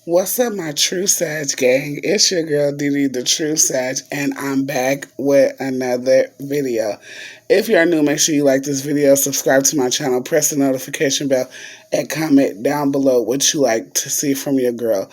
What's up, my True Sag gang? It's your girl Didi the True Sag, and I'm back with another video. If you are new, make sure you like this video, subscribe to my channel, press the notification bell, and comment down below what you like to see from your girl.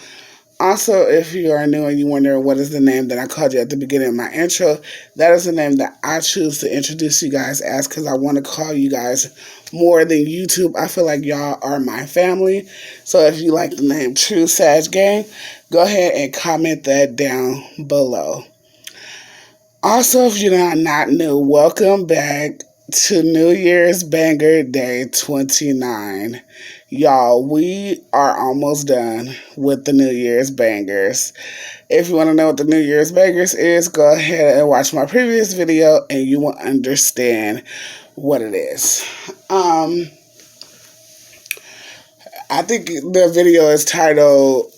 Also, if you are new and you wonder what is the name that I called you at the beginning of my intro, that is the name that I choose to introduce you guys as, because I want to call you guys more than YouTube. I feel like y'all are my family. So if you like the name True Sag Gang, go ahead and comment that down below. Also, if you're not new, welcome back to New Year's Banger Day 29. Y'all, we are almost done with the New Year's Bangers. If you want to know what the New Year's Bangers is, go ahead and watch my previous video and you will understand what it is. I think the video is titled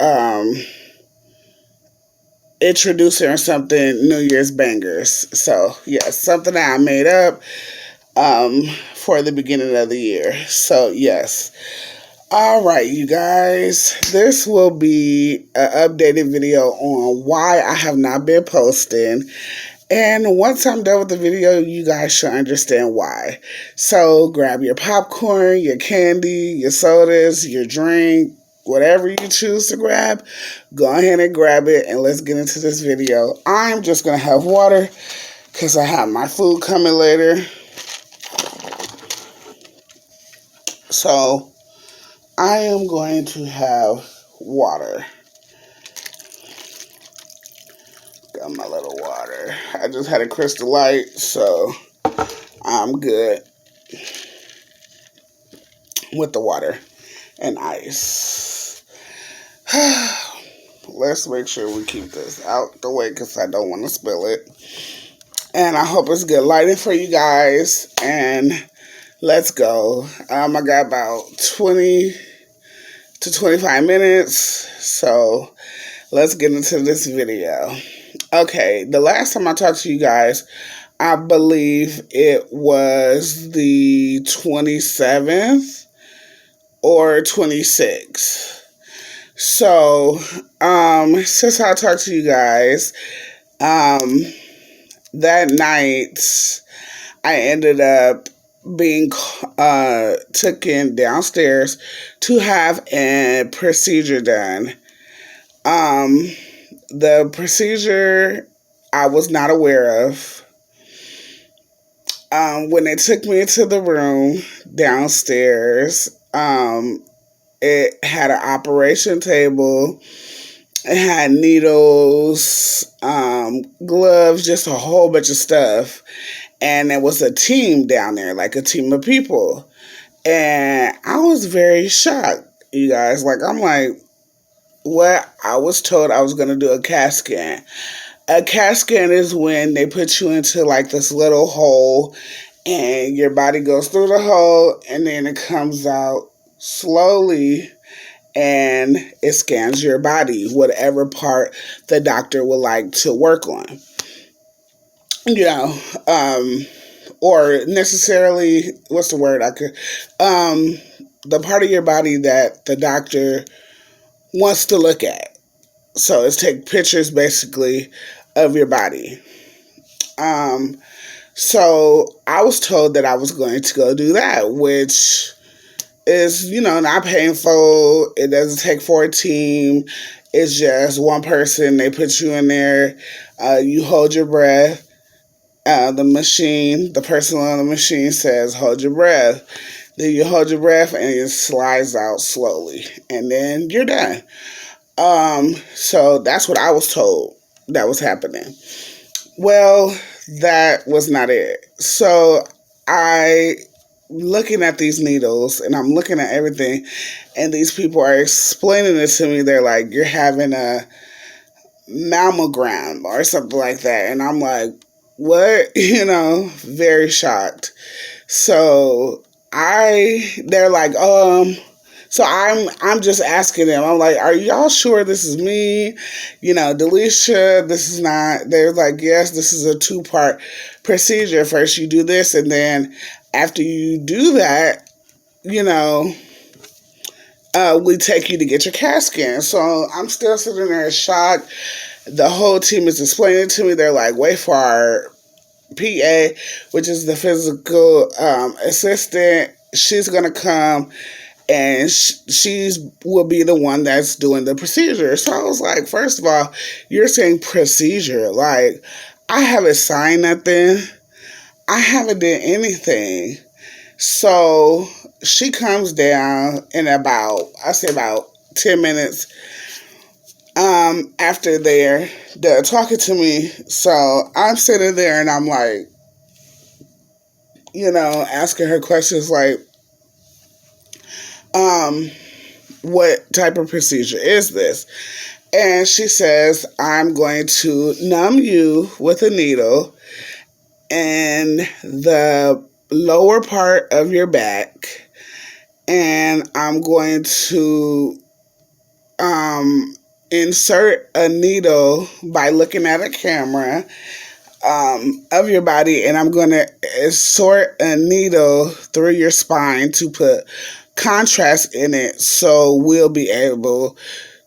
Introducing or something New Year's Bangers. So, yes, something that I made up for the beginning of the year. So, yes. All right, you guys, this will be an updated video on why I have not been posting. And once I'm done with the video, you guys should understand why. So grab your popcorn, your candy, your sodas, your drink, whatever you choose to grab, go ahead and grab it, and let's get into this video. I'm just going to have water because I have my food coming later. So I am going to have water. Got my little water. I just had a Crystal Light, so I'm good with the water and ice. Let's make sure we keep this out the way because I don't want to spill it. And I hope it's good lighting for you guys. And let's go. I got about 20 to 25 minutes. So let's get into this video. Okay, the last time I talked to you guys, I believe it was the 27th or 26th. So, since I talked to you guys, that night I ended up being taken downstairs to have a procedure done. The procedure I was not aware of. When they took me into the room downstairs, it had an operation table. It had needles, gloves, just a whole bunch of stuff. And there was a team down there, like a team of people. And I was very shocked, you guys. Like, I'm like, what? I was told I was going to do a CAT scan. A CAT scan is when they put you into like this little hole and your body goes through the hole and then it comes out slowly and it scans your body, whatever part the doctor would like to work on. You know, or necessarily, what's the word the part of your body that the doctor wants to look at. So it's take pictures basically of your body. So I was told that I was going to go do that, which is, not painful. It doesn't take for a team. It's just one person. They put you in there. You hold your breath. The person on the machine says, hold your breath. Then you hold your breath and it slides out slowly. And then you're done. So that's what I was told that was happening. Well, that was not it. So looking at these needles and I'm looking at everything and these people are explaining it to me. They're like, you're having a mammogram or something like that. And I'm like, what? Very shocked. So they're like, so I'm just asking them. I'm like, are y'all sure this is me? Delisha, this is not. They're like, yes, this is a 2-part procedure. First you do this, and then after you do that, we take you to get your CAT scan. So I'm still sitting there in shock. The whole team is explaining to me. They're like, wait for our PA, which is the physical assistant. She's going to come and she's will be the one that's doing the procedure. So I was like, first of all, you're saying procedure. Like, I haven't signed nothing. I haven't did anything. So she comes down in about 10 minutes after they're talking to me. So I'm sitting there and I'm like, asking her questions like, what type of procedure is this? And she says, I'm going to numb you with a needle in the lower part of your back, and I'm going to insert a needle by looking at a camera of your body, and I'm going to insert a needle through your spine to put contrast in it, so we'll be able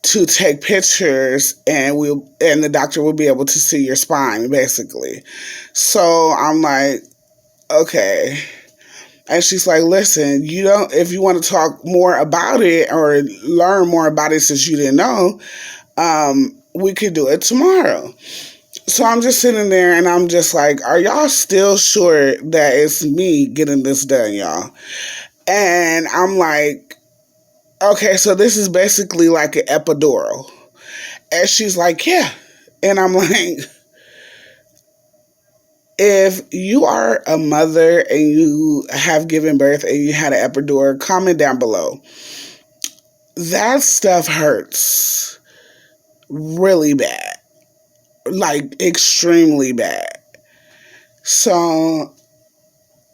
to take pictures, and the doctor will be able to see your spine, basically. So I'm like, okay. And she's like, listen, if you want to talk more about it or learn more about it since you didn't know, we could do it tomorrow. So I'm just sitting there and I'm just like, are y'all still sure that it's me getting this done, y'all? And I'm like, okay, so this is basically like an epidural. And she's like, yeah. And I'm like, if you are a mother and you have given birth and you had an epidural, comment down below. That stuff hurts really bad. Like, extremely bad. So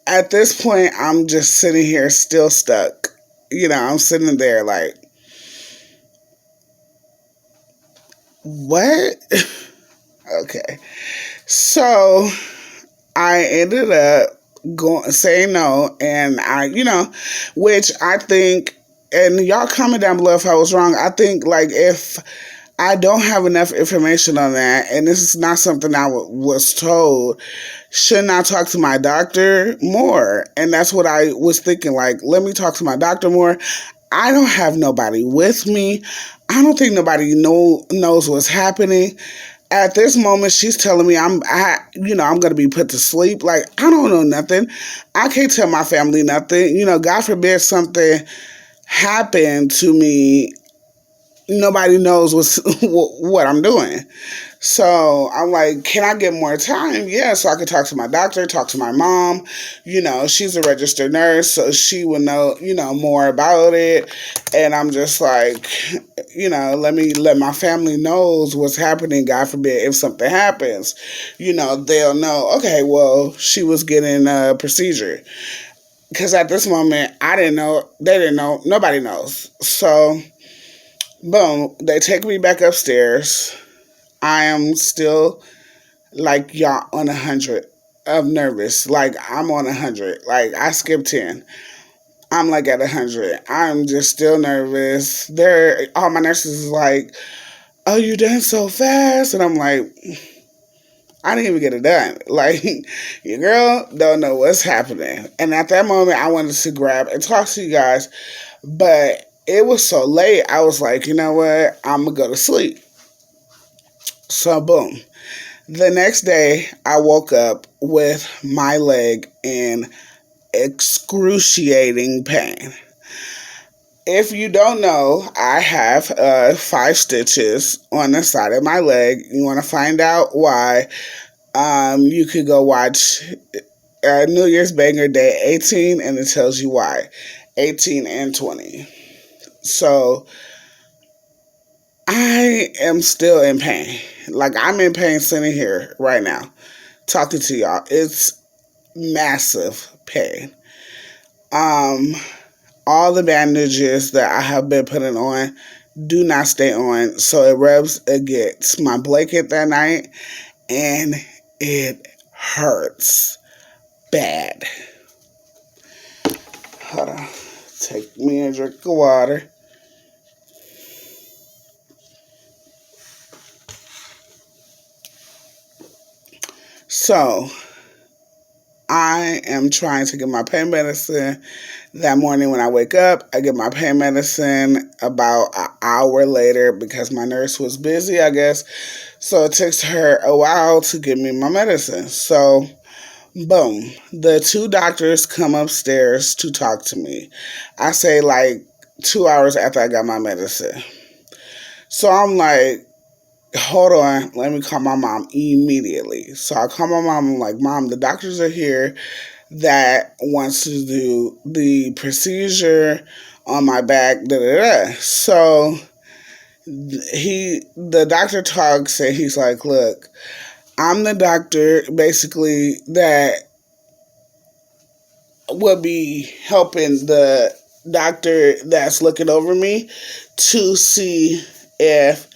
at this point, I'm just sitting here still stuck. I'm sitting there like, what? Okay. So I ended up saying no, and which I think, and y'all comment down below if I was wrong. I think, like, if I don't have enough information on that, and this is not something I was told, shouldn't I talk to my doctor more? And that's what I was thinking, like, let me talk to my doctor more. I don't have nobody with me. I don't think nobody knows what's happening. At this moment, she's telling me I'm going to be put to sleep. Like, I don't know nothing. I can't tell my family nothing. God forbid something happened to me. Nobody knows what I'm doing. So I'm like, can I get more time? Yeah, so I could talk to my doctor, talk to my mom. She's a registered nurse, so she would know, more about it. And I'm just like, let my family knows what's happening. God forbid if something happens, they'll know, okay, well, she was getting a procedure. Because at this moment, I didn't know, they didn't know, nobody knows. So boom, they take me back upstairs. I am still like y'all on 100 of nervous. Like, I'm on 100. Like, I skipped 10. I'm like at 100. I'm just still nervous. All my nurses is like, oh, you done so fast? And I'm like, I didn't even get it done. Like, your girl don't know what's happening. And at that moment, I wanted to grab and talk to you guys. But it was so late, I was like, you know what? I'm going to go to sleep. So, boom. The next day, I woke up with my leg in excruciating pain. If you don't know, I have 5 stitches on the side of my leg. You want to find out why? You could go watch New Year's Banger Day 18, and it tells you why. 18 and 20. So I am still in pain. Like, I'm in pain sitting here right now talking to y'all. It's massive pain. Um, all the bandages that I have been putting on do not stay on, so it rubs against my blanket that night, and it hurts bad. Hold on. Take me a drink of water. So, I am trying to get my pain medicine. That morning when I wake up, I get my pain medicine about an hour later because my nurse was busy, I guess. So it takes her a while to give me my medicine. So, boom, the two doctors come upstairs to talk to me. I say like 2 hours after I got my medicine. So I'm like, hold on, let me call my mom immediately. So I call my mom. I'm like, Mom, the doctors are here that wants to do the procedure on my back. Da da da. So the doctor talks and he's like, look, I'm the doctor basically that will be helping the doctor that's looking over me to see if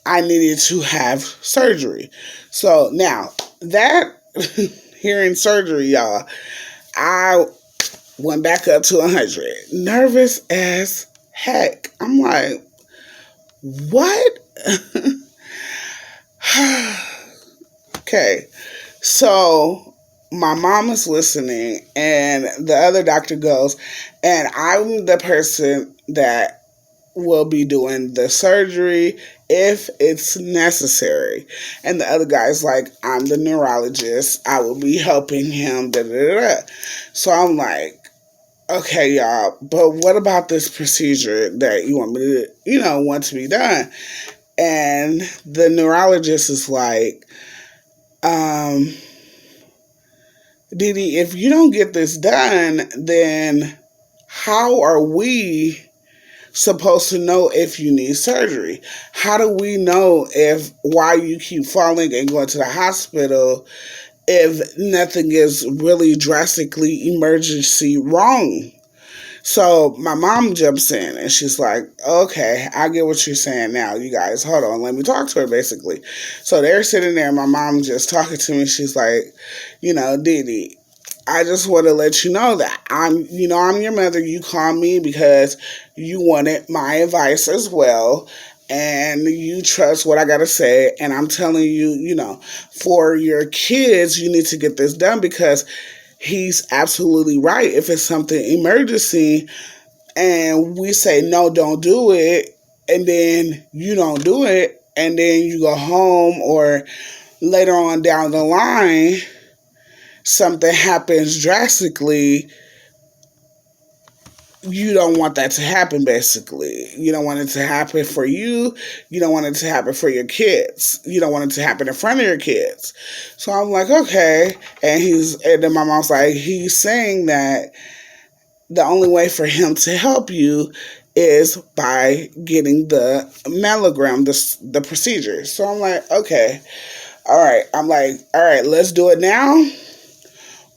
I needed to have surgery. So now that hearing surgery, y'all, I went back up to 100. Nervous as heck. I'm like, what? Okay. So my mom is listening, and the other doctor goes, and I'm the person that will be doing the surgery if it's necessary. And the other guy's like, I'm the neurologist. I will be helping him. Da, da, da, da. So I'm like, okay, y'all, but what about this procedure that you want me to, want to be done? And the neurologist is like, um, Didi, if you don't get this done, then how are we supposed to know if you need surgery? How do we know if why you keep falling and going to the hospital if nothing is really drastically emergency wrong? So my mom jumps in and she's like, okay, I get what you're saying now. You guys, hold on, let me talk to her basically. So they're sitting there, my mom just talking to me. She's like, Didi, I just want to let you know that I'm your mother. You call me because you wanted my advice as well. And you trust what I got to say. And I'm telling you, for your kids, you need to get this done because he's absolutely right. If it's something emergency and we say, no, don't do it, and then you don't do it, and then you go home or later on down the line, something happens drastically, you don't want that to happen, basically. You don't want it to happen for you. You don't want it to happen for your kids. You don't want it to happen in front of your kids. So I'm like, okay. And then my mom's like, he's saying that the only way for him to help you is by getting the mammogram, the procedure. So I'm like, okay. All right. I'm like, all right, let's do it now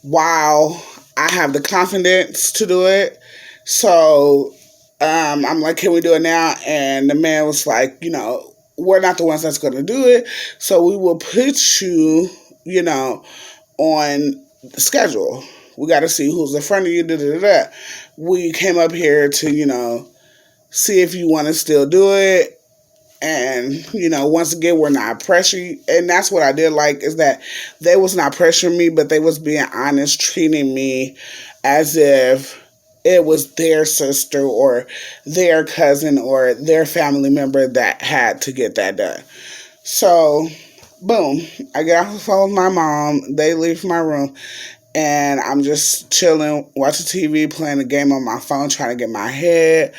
while I have the confidence to do it. So I'm like, can we do it now? And the man was like, we're not the ones that's going to do it. So we will put you, on the schedule. We got to see who's in front of you. Da, da, da, da. We came up here to, see if you want to still do it. And, once again, we're not pressuring. And that's what I did like is that they was not pressuring me, but they was being honest, treating me as if it was their sister or their cousin or their family member that had to get that done. So, boom, I get off the phone with my mom. They leave my room. And I'm just chilling, watching TV, playing a game on my phone, trying to get my head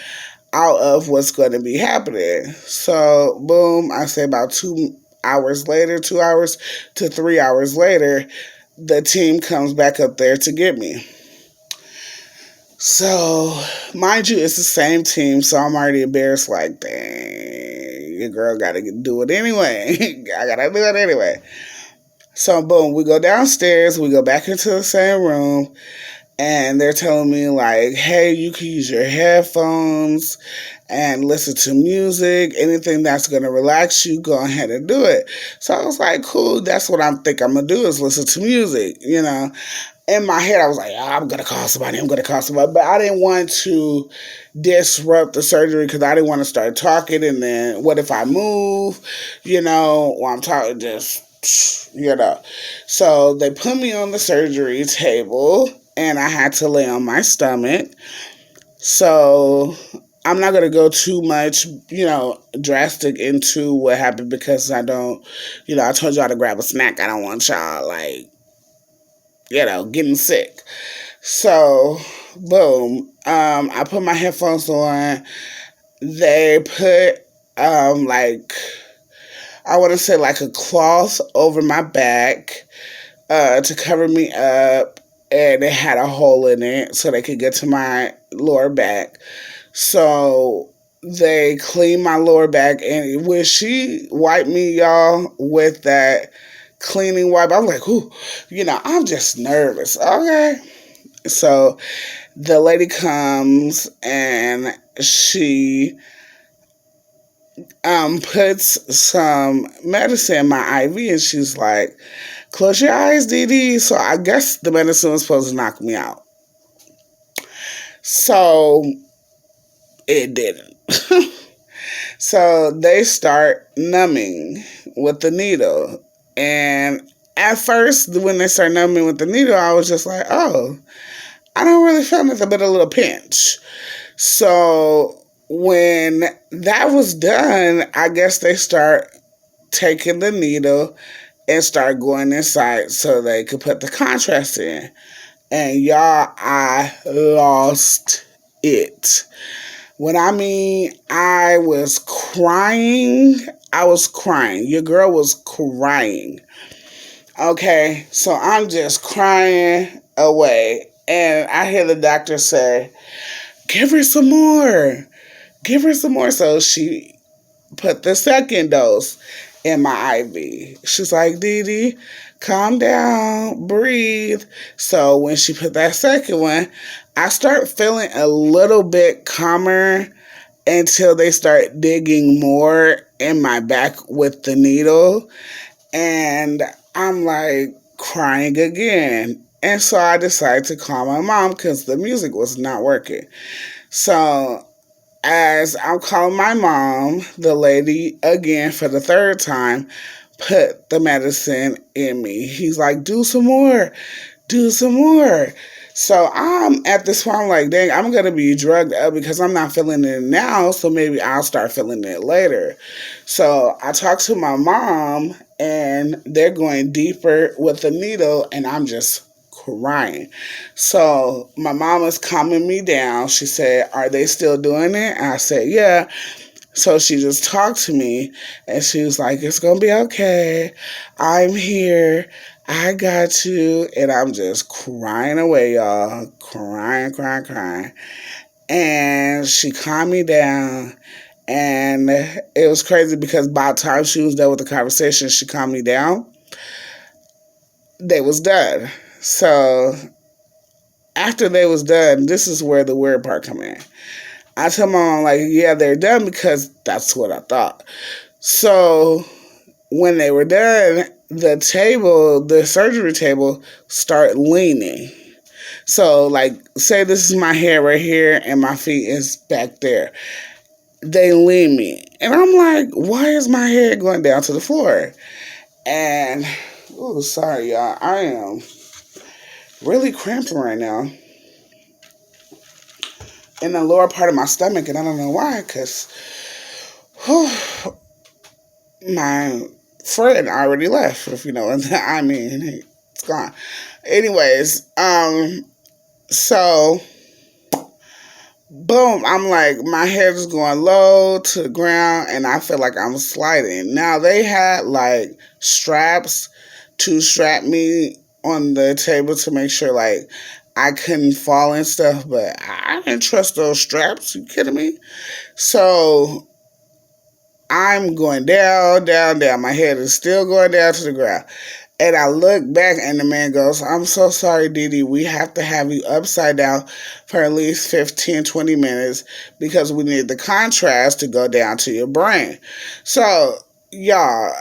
out of what's going to be happening. So, boom, I say about 2 hours later, 2 hours to 3 hours later, the team comes back up there to get me. So, mind you, it's the same team, so I'm already embarrassed, like, dang, your girl got to do it anyway. I got to do it anyway. So, boom, we go downstairs, we go back into the same room, And they're telling me like, hey, you can use your headphones and listen to music. Anything that's going to relax you, go ahead and do it. So I was like, cool, that's what I'm going to do is listen to music, you know. In my head, I was like, oh, I'm going to call somebody, But I didn't want to disrupt the surgery because I didn't want to start talking. And then what if I move, you know, while I'm talking, just, you know. So they put me on the surgery table and I had to lay on my stomach. So I'm not going to go too much, you know, drastic into what happened because I don't, you know, I told y'all to grab a snack. I don't want y'all, like, you know, getting sick. So, boom. I put my headphones on. They put, like, I want to say like a cloth over my back to cover me up. And it had a hole in it so they could get to my lower back. So they cleaned my lower back. And when she wiped me, y'all, with that cleaning wipe, I'm like, ooh, you know, I'm just nervous. Okay. So the lady comes and she puts some medicine in my IV and she's like, close your eyes, Dee Dee. So I guess the medicine was supposed to knock me out. So it didn't. So they start numbing with the needle. And at first, when they start numbing with the needle, I was just like, oh, I don't really feel nothing but a little pinch. So when that was done, I guess they start taking the needle and start going inside so they could put the contrast in. And y'all, I lost it. When I mean I was crying, I was crying. Your girl was crying. Okay, so I'm just crying away. And I hear the doctor say, give her some more. Give her some more. So she put the second dose in my IV. She's like, Dee Dee, calm down, breathe. So when she put that second one, I start feeling a little bit calmer until they start digging more in my back with the needle. And I'm like crying again. And so I decided to call my mom because the music was not working. So as I'm calling my mom, the lady, again for the third time, put the medicine in me. He's like, do some more. Do some more. So I'm at this point, I'm like, dang, I'm going to be drugged up because I'm not feeling it now. So maybe I'll start feeling it later. So I talked to my mom and they're going deeper with the needle and I'm just crying. So my mom was calming me down. She said, are they still doing it? And I said, yeah. So she just talked to me and she was like, it's going to be okay. I'm here. I got you. And I'm just crying away, y'all. Crying, crying, crying. And she calmed me down. And it was crazy because by the time she was done with the conversation, she calmed me down. They was done. So after they was done, this is where the weird part come in. I tell my mom, like, yeah, they're done because that's what I thought. So when they were done, the surgery table, start leaning. So, like, say this is my hair right here and my feet is back there. They lean me. And I'm like, why is my head going down to the floor? And, oh, sorry, y'all. I am really cramping right now in the lower part of my stomach, and I don't know why, because my friend already left, if you know what I mean. It's gone. Anyways, so boom, I'm like, my head is going low to the ground and I feel like I'm sliding. Now they had like straps to strap me on the table to make sure like I couldn't fall and stuff, but I didn't trust those straps. You kidding me? So I'm going down, down, down. My head is still going down to the ground. And I look back and the man goes, I'm so sorry, Didi. We have to have you upside down for at least 15, 20 minutes because we need the contrast to go down to your brain. So, y'all,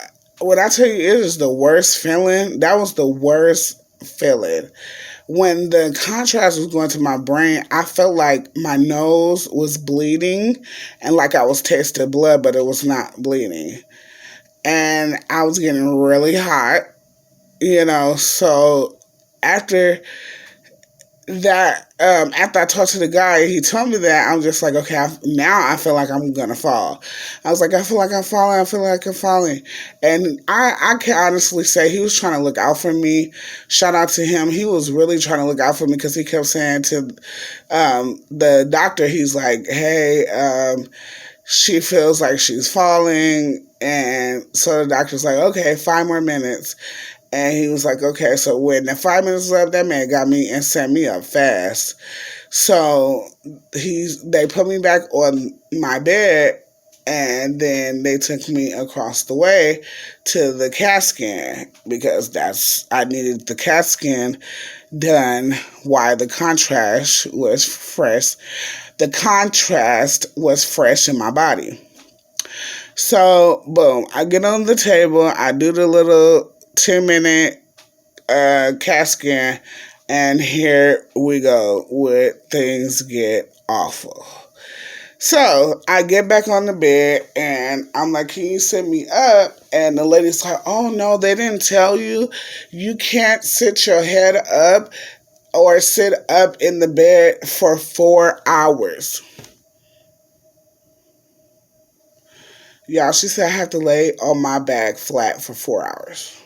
when I tell you it is the worst feeling, that was the worst feeling. When the contrast was going to my brain, I felt like my nose was bleeding and like I was tasting blood, but it was not bleeding. And I was getting really hot, so after after I talked to the guy, he told me that, I'm just like, okay, now I feel like I'm gonna fall. I was like, I feel like I'm falling. I feel like I'm falling. And I can honestly say he was trying to look out for me. Shout out to him. He was really trying to look out for me because he kept saying to the doctor, he's like, hey, she feels like she's falling. And so the doctor's like, okay, 5 more minutes. And he was like, okay, so when the 5 minutes was up, that man got me and sent me up fast. So they put me back on my bed, and then they took me across the way to the CAT scan because I needed the CAT scan done while the contrast was fresh. The contrast was fresh in my body. So, boom, I get on the table, I do the little 10-minute CAT scan, and here we go where things get awful. So I get back on the bed and I'm like, can you sit me up? And the lady's like, oh no, they didn't tell you. You can't sit your head up or sit up in the bed for 4 hours. Y'all, she said I have to lay on my back flat for 4 hours.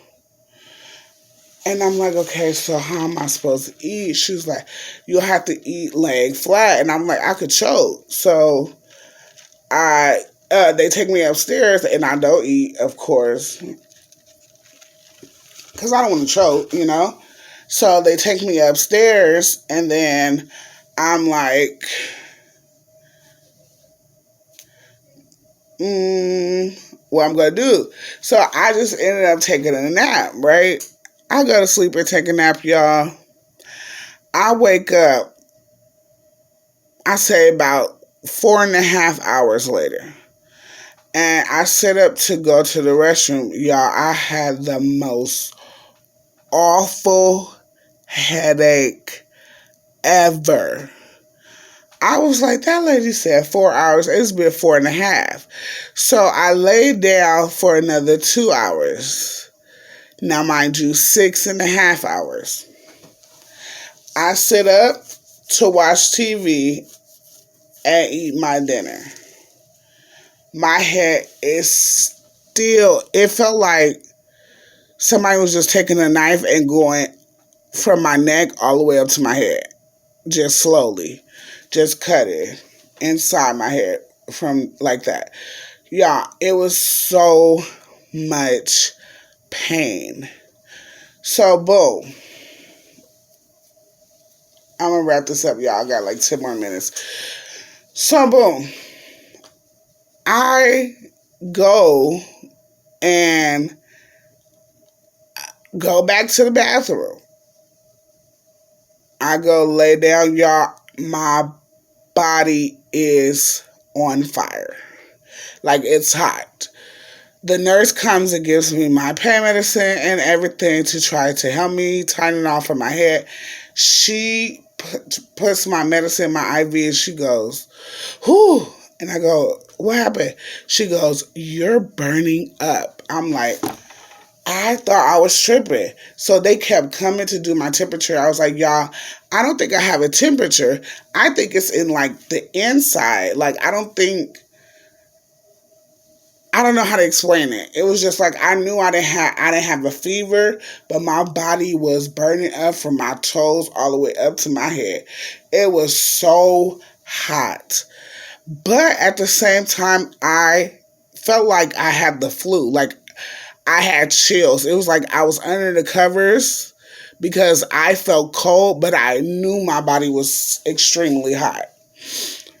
And I'm like, okay, so how am I supposed to eat? She's like, you'll have to eat laying flat. And I'm like, I could choke. So they take me upstairs and I don't eat, of course, because I don't want to choke, So they take me upstairs and then I'm like, what I'm going to do? So I just ended up taking a nap, right? I go to sleep and take a nap, y'all. I wake up, I say about 4.5 hours later. And I sit up to go to the restroom. Y'all, I had the most awful headache ever. I was like, that lady said 4 hours. It's been 4.5. So I laid down for another 2 hours. Now, mind you, 6.5 hours. I sit up to watch TV and eat my dinner. My head is still, it felt like somebody was just taking a knife and going from my neck all the way up to my head. Just slowly. Just cut it inside my head from like that. Yeah, it was so much pain. So, boom. I'm going to wrap this up, y'all. I got like 10 more minutes. So, boom. I go and go back to the bathroom. I go lay down, y'all. My body is on fire. Like, it's hot. The nurse comes and gives me my pain medicine and everything to try to help me tighten off from my head. She puts my medicine in my IV and she goes, whew. And I go, what happened? She goes, you're burning up. I'm like, I thought I was tripping. So they kept coming to do my temperature. I was like, y'all, I don't think I have a temperature. I think it's in like the inside. Like, I don't know how to explain it. It was just like I knew I didn't have a fever, but my body was burning up from my toes all the way up to my head. It was so hot. But at the same time, I felt like I had the flu. Like I had chills. It was like I was under the covers because I felt cold, but I knew my body was extremely hot.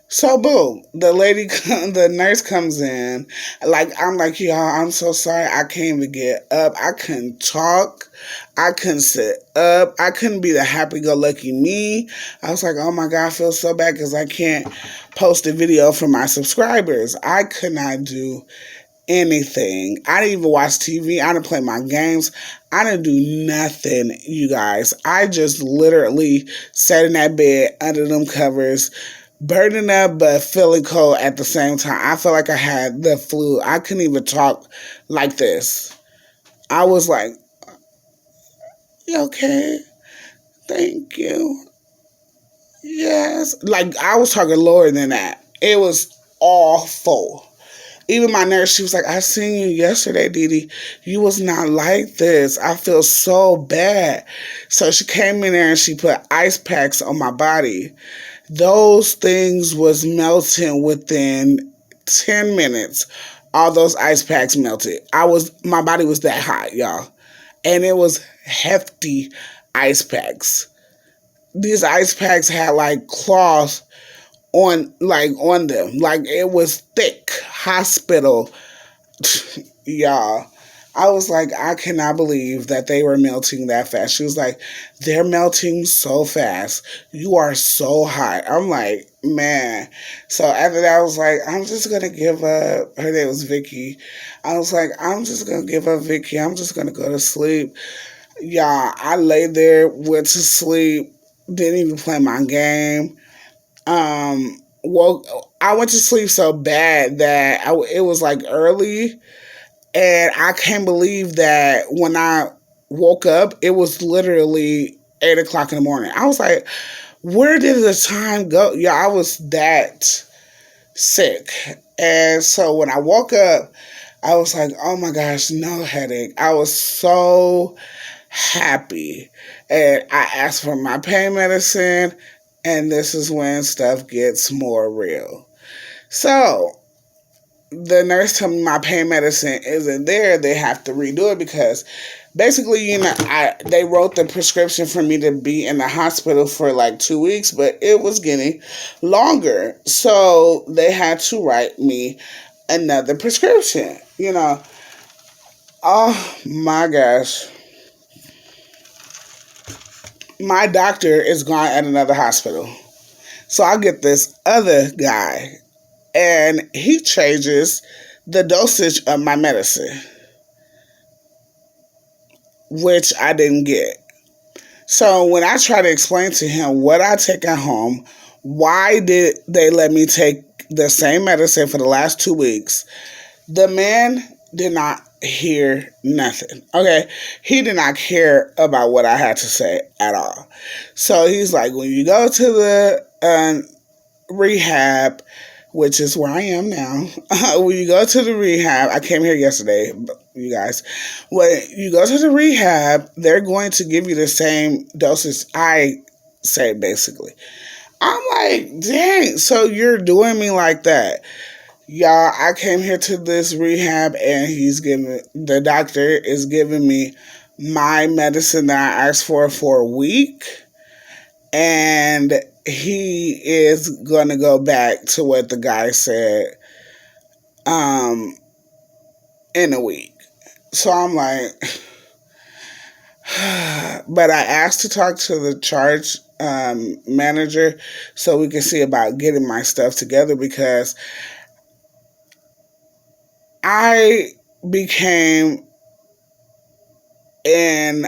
So boom, the lady, the nurse comes in. Like I'm like, y'all, I'm so sorry. I can't even get up. I couldn't talk. I couldn't sit up. I couldn't be the happy-go-lucky me. I was like, oh my god, I feel so bad because I can't post a video for my subscribers. I could not do anything. I didn't even watch TV. I didn't play my games. I didn't do nothing, you guys. I just literally sat in that bed under them covers, burning up but feeling cold at the same time. I felt like I had the flu. I couldn't even talk like this. I was like, "You okay? Thank you. Yes." Like I was talking lower than that. It was awful. Even my nurse, she was like, I seen you yesterday, Didi. You was not like this. I feel so bad. So she came in there and she put ice packs on my body. Those things was melting within 10 minutes. All those ice packs melted. My body was that hot, y'all. And it was hefty ice packs. These ice packs had like cloth on them. Like it was thick. Hospital. Y'all. I was like, I cannot believe that they were melting that fast. She was like, they're melting so fast. You are so hot. I'm like, man. So after that, I was like, I'm just going to give up. Her name was Vicky. I was like, I'm just going to give up, Vicky. I'm just going to go to sleep. Y'all, I lay there, went to sleep, didn't even play my game. Well, I went to sleep so bad that it was like early. And I can't believe that when I woke up, it was literally 8 o'clock in the morning. I was like, where did the time go? Yeah, I was that sick. And so when I woke up, I was like, oh my gosh, no headache. I was so happy. And I asked for my pain medicine, and this is when stuff gets more real. So the nurse told me my pain medicine isn't there. They have to redo it because basically, they wrote the prescription for me to be in the hospital for like 2 weeks, but it was getting longer. So they had to write me another prescription, Oh my gosh. My doctor is gone at another hospital. So I get this other guy, and he changes the dosage of my medicine, which I didn't get. So when I try to explain to him what I take at home, why did they let me take the same medicine for the last 2 weeks, the man did not hear nothing. Okay? He did not care about what I had to say at all. So he's like, when you go to the rehab, which is where I am now. When you go to the rehab, I came here yesterday, you guys. When you go to the rehab, they're going to give you the same doses I say, basically. I'm like, dang, so you're doing me like that. Y'all, I came here to this rehab and the doctor is giving me my medicine that I asked for a week. And he is going to go back to what the guy said in a week. So I'm like, but I asked to talk to the charge manager so we can see about getting my stuff together because I became in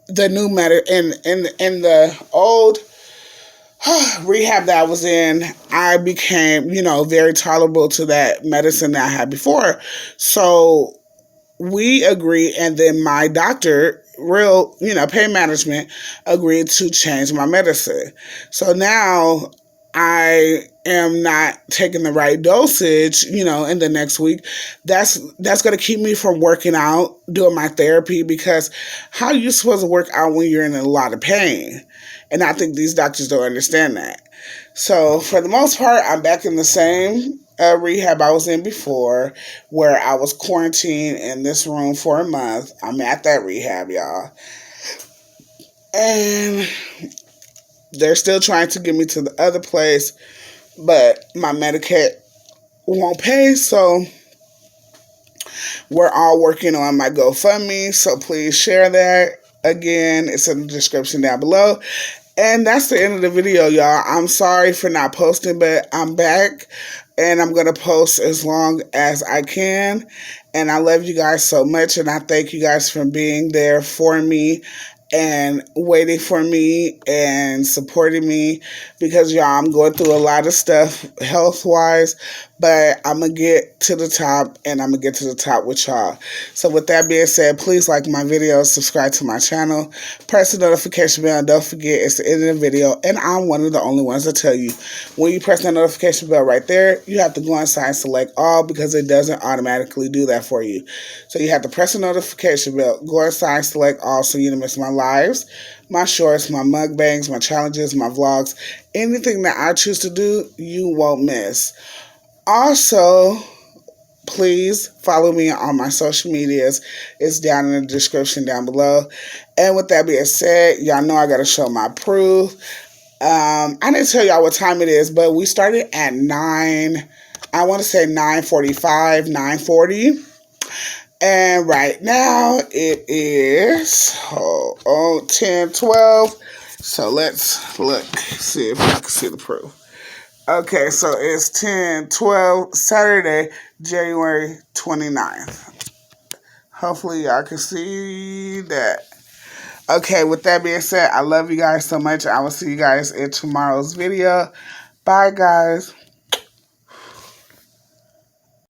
the new in the old rehab that I was in, I became, very tolerable to that medicine that I had before. So we agreed, and then my doctor, pain management, agreed to change my medicine. So now I am not taking the right dosage, in the next week. That's going to keep me from working out, doing my therapy, because how are you supposed to work out when you're in a lot of pain? And I think these doctors don't understand that. So for the most part, I'm back in the same rehab I was in before, where I was quarantined in this room for a month. I'm at that rehab, y'all. And They're still trying to get me to the other place, but my Medicaid won't pay, so we're all working on my GoFundMe, so please share that. Again, it's in the description down below. And that's the end of the video, y'all. I'm sorry for not posting, but I'm back. And I'm going to post as long as I can. And I love you guys so much. And I thank you guys for being there for me and waiting for me and supporting me, because y'all, I'm going through a lot of stuff health wise, but I'm gonna get to the top, and I'm gonna get to the top with y'all. So with that being said, please like my videos, subscribe to my channel, press the notification bell, and don't forget it's the end of the video, and I'm one of the only ones to tell you, when you press that notification bell right there, you have to go inside and select all, because it doesn't automatically do that for you. So you have to press the notification bell, go inside, select all, so you don't miss my lives, my shorts, my mukbangs, my challenges, my vlogs, anything that I choose to do, you won't miss. Also, please follow me on my social medias. It's down in the description down below. And with that being said, y'all know I got to show my proof. I didn't tell y'all what time it is, but we started at 9, I want to say 9:45, 9:40. And right now it is 10:12. So let's look, see if I can see the proof. Okay, so it's 10/12, Saturday, January 29th. Hopefully y'all can see that. Okay, with that being said, I love you guys so much. I will see you guys in tomorrow's video. Bye, guys.